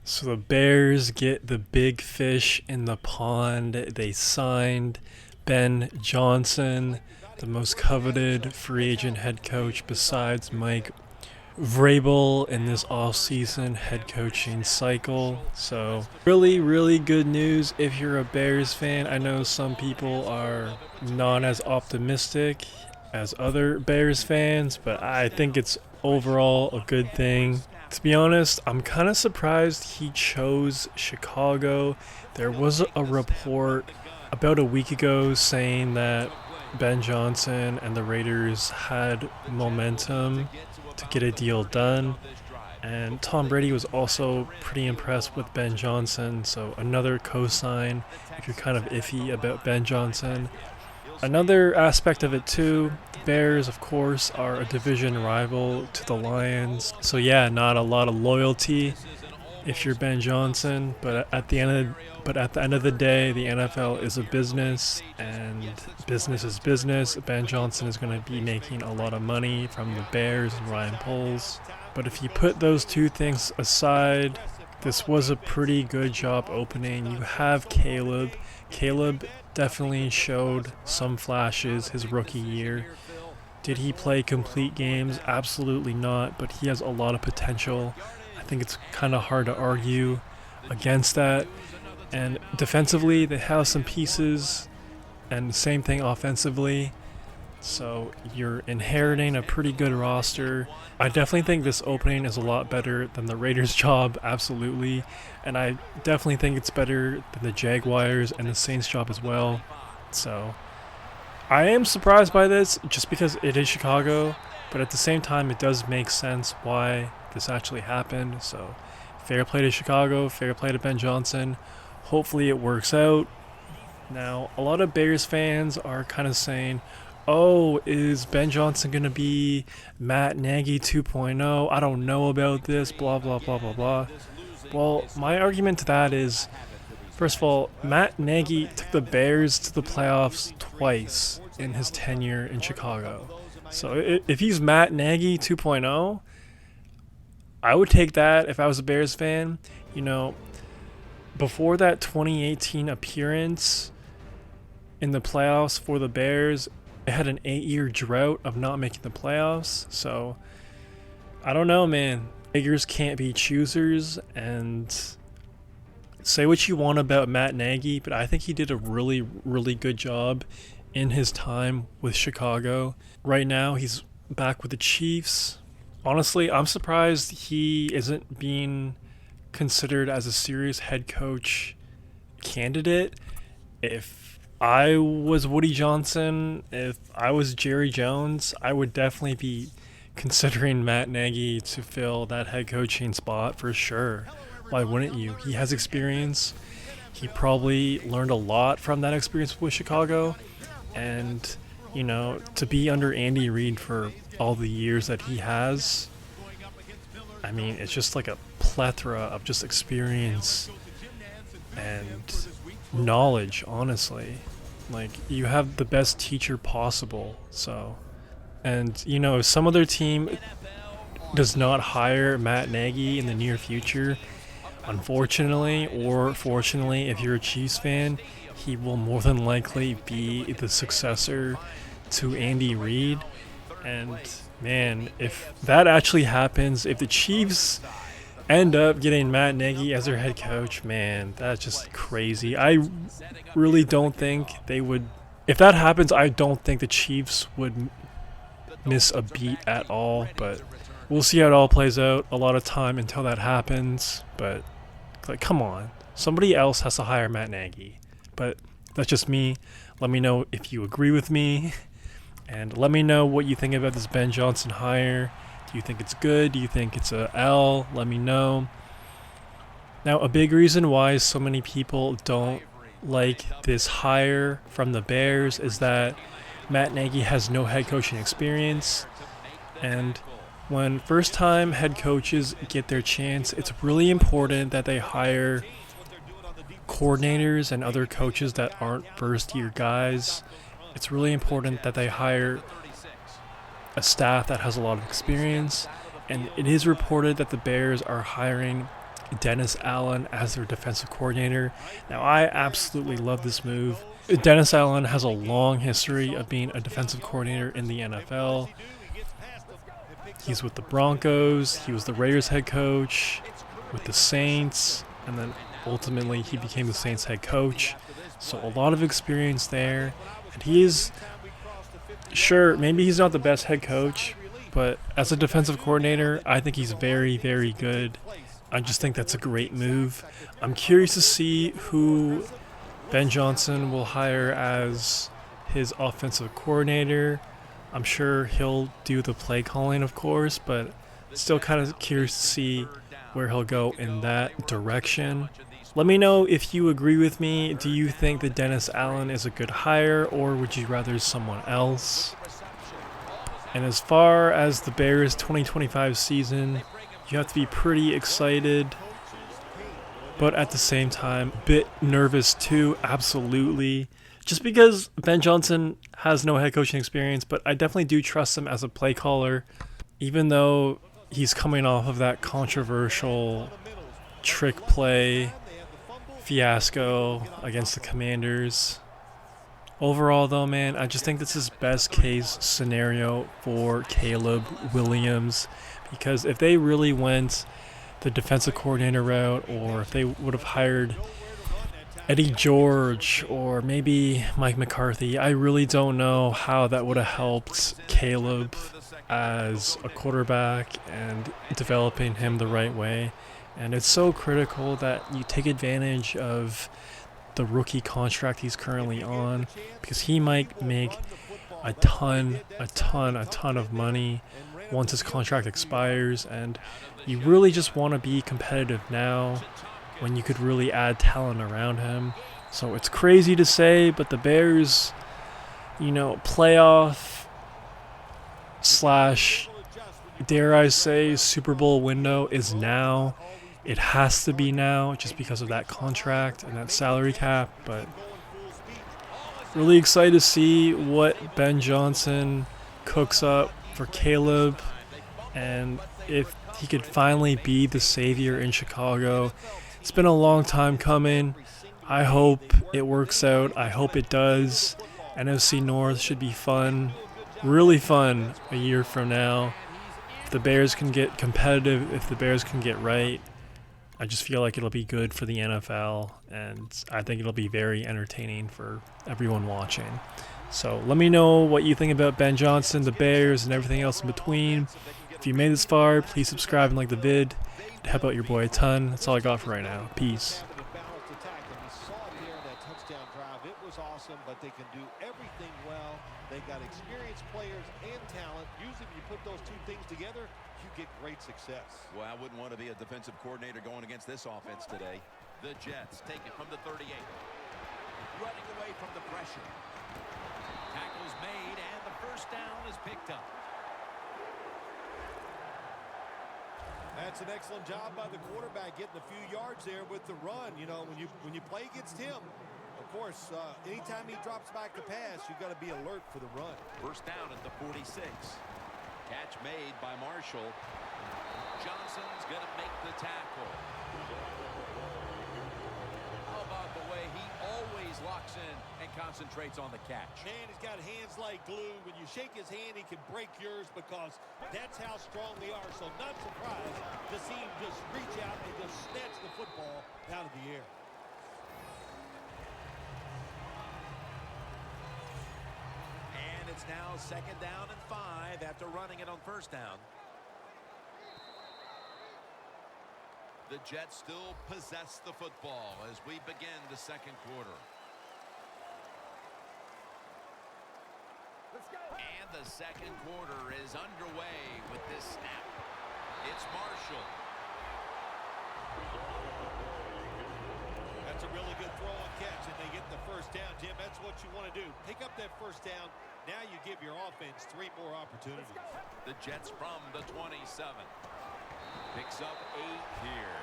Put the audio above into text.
So the Bears get the big fish in the pond. They signed Ben Johnson, the most coveted free agent head coach besides Mike Vrabel in this offseason head coaching cycle. So really, really good news if you're a Bears fan. I know some people are not as optimistic as other Bears fans, but I think it's overall a good thing. To be honest, I'm kind of surprised he chose Chicago. There was a report about a week ago saying that Ben Johnson and the Raiders had momentum to get a deal done. And Tom Brady was also pretty impressed with Ben Johnson, so another cosign if you're kind of iffy about Ben Johnson. Another aspect of it too, the Bears, of course, are a division rival to the Lions. So yeah, not a lot of loyalty if you're Ben Johnson, but at the end of the day, the NFL is a business, and business is business. Ben Johnson is going to be making a lot of money from the Bears and Ryan Poles. But if you put those two things aside, this was a pretty good job opening. You have Caleb. Caleb definitely showed some flashes his rookie year. Did he play complete games? Absolutely not, but he has a lot of potential. I think it's kind of hard to argue against that. And defensively, they have some pieces, and same thing offensively. So you're inheriting a pretty good roster. I definitely think this opening is a lot better than the Raiders' job, absolutely. And I definitely think it's better than the Jaguars and the Saints' job as well. So I am surprised by this just because it is Chicago, but at the same time, it does make sense why this actually happened. So fair play to Chicago, fair play to Ben Johnson. Hopefully it works out. Now, a lot of Bears fans are kind of saying, oh, is Ben Johnson going to be Matt Nagy 2.0? I don't know about this, blah, blah, blah, blah, blah. Well, my argument to that is, first of all, Matt Nagy took the Bears to the playoffs twice in his tenure in Chicago. So if he's Matt Nagy 2.0, I would take that if I was a Bears fan. You know, before that 2018 appearance in the playoffs for the Bears, it had an 8-year drought of not making the playoffs. So I don't know, man. Beggars can't be choosers, and say what you want about Matt Nagy, but I think he did a really, really good job in his time with Chicago. Right now, he's back with the Chiefs. Honestly, I'm surprised he isn't being considered as a serious head coach candidate. If I was Woody Johnson, if I was Jerry Jones, I would definitely be considering Matt Nagy to fill that head coaching spot for sure. Why wouldn't you? He has experience. He probably learned a lot from that experience with Chicago. And, you know, to be under Andy Reid for all the years that he has, I mean, it's just like a plethora of just experience and knowledge, honestly. Like, you have the best teacher possible. So, and you know, if some other team does not hire Matt Nagy in the near future, unfortunately or fortunately, if you're a Chiefs fan, he will more than likely be the successor to Andy Reid. And man, if that actually happens, if the Chiefs end up getting Matt Nagy as their head coach, man, that's just crazy. I really don't think they would. If that happens, I don't think the Chiefs would miss a beat at all. But we'll see how it all plays out. A lot of time until that happens. But like, come on, somebody else has to hire Matt Nagy. But that's just me. Let me know if you agree with me, and let me know what you think about this Ben Johnson hire. Do you think it's good? Do you think it's a L? Let me know. Now, a big reason why so many people don't like this hire from the Bears is that Matt Nagy has no head coaching experience. And when first-time head coaches get their chance, it's really important that they hire coordinators and other coaches that aren't first-year guys. It's really important that they hire a staff that has a lot of experience, and it is reported that the Bears are hiring Dennis Allen as their defensive coordinator. Now, I absolutely love this move. Dennis Allen has a long history of being a defensive coordinator in the NFL. He's with the Broncos, he was the Raiders head coach, with the Saints, and then ultimately he became the Saints head coach. So a lot of experience there. And he is, sure, maybe he's not the best head coach, but as a defensive coordinator, I think he's very, very good. I just think that's a great move. I'm curious to see who Ben Johnson will hire as his offensive coordinator. I'm sure he'll do the play calling, of course, but still kind of curious to see where he'll go in that direction. Let me know if you agree with me. Do you think that Dennis Allen is a good hire, or would you rather someone else? And as far as the Bears 2025 season, you have to be pretty excited, but at the same time, a bit nervous too, absolutely. Just because Ben Johnson has no head coaching experience, but I definitely do trust him as a play caller, even though he's coming off of that controversial trick play fiasco against the Commanders. Overall, though, man, I just think this is best case scenario for Caleb Williams, because if they really went the defensive coordinator route, or if they would have hired Eddie George or maybe Mike McCarthy, I really don't know how that would have helped Caleb as a quarterback and developing him the right way. And it's so critical that you take advantage of the rookie contract he's currently on, because he might make a ton of money once his contract expires, and you really just want to be competitive now when you could really add talent around him. So it's crazy to say, but the Bears, playoff / dare I say Super Bowl window is now. It has to be now just because of that contract and that salary cap, but really excited to see what Ben Johnson cooks up for Caleb, and if he could finally be the savior in Chicago. It's been a long time coming. I hope it works out. I hope it does. NFC North should be fun, really fun a year from now. If the Bears can get competitive, if the Bears can get right, I just feel like it'll be good for the NFL, and I think it'll be very entertaining for everyone watching. So let me know what you think about Ben Johnson, the Bears, and everything else in between. If you made this far, please subscribe and like the vid. It'd help out your boy a ton. That's all I got for right now. Peace. It was awesome, but they can do everything well. They got experienced players and talent. Usually, when you put those two things together, you get great success. Well, I wouldn't want to be a defensive coordinator going against this offense today. The Jets take it from the 38. Running away from the pressure. Tackles made, and the first down is picked up. That's an excellent job by the quarterback, getting a few yards there with the run. When you play against him, of course, anytime he drops back to pass, you've got to be alert for the run. First down at the 46. Catch made by Marshall. Johnson's going to make the tackle. How about the way he always locks in and concentrates on the catch? Man, he's got hands like glue. When you shake his hand, he can break yours, because that's how strong they are. So not surprised to see him just reach out and just snatch the football out of the air. And it's now 2nd down and 5 after running it on first down. The Jets still possess the football as we begin the second quarter. And the second quarter is underway with this snap. It's Marshall. That's a really good throw and catch, and they get the first down, Jim. That's what you want to do. Pick up that first down. Now you give your offense 3 more opportunities. The Jets from the 27. Picks up 8 here.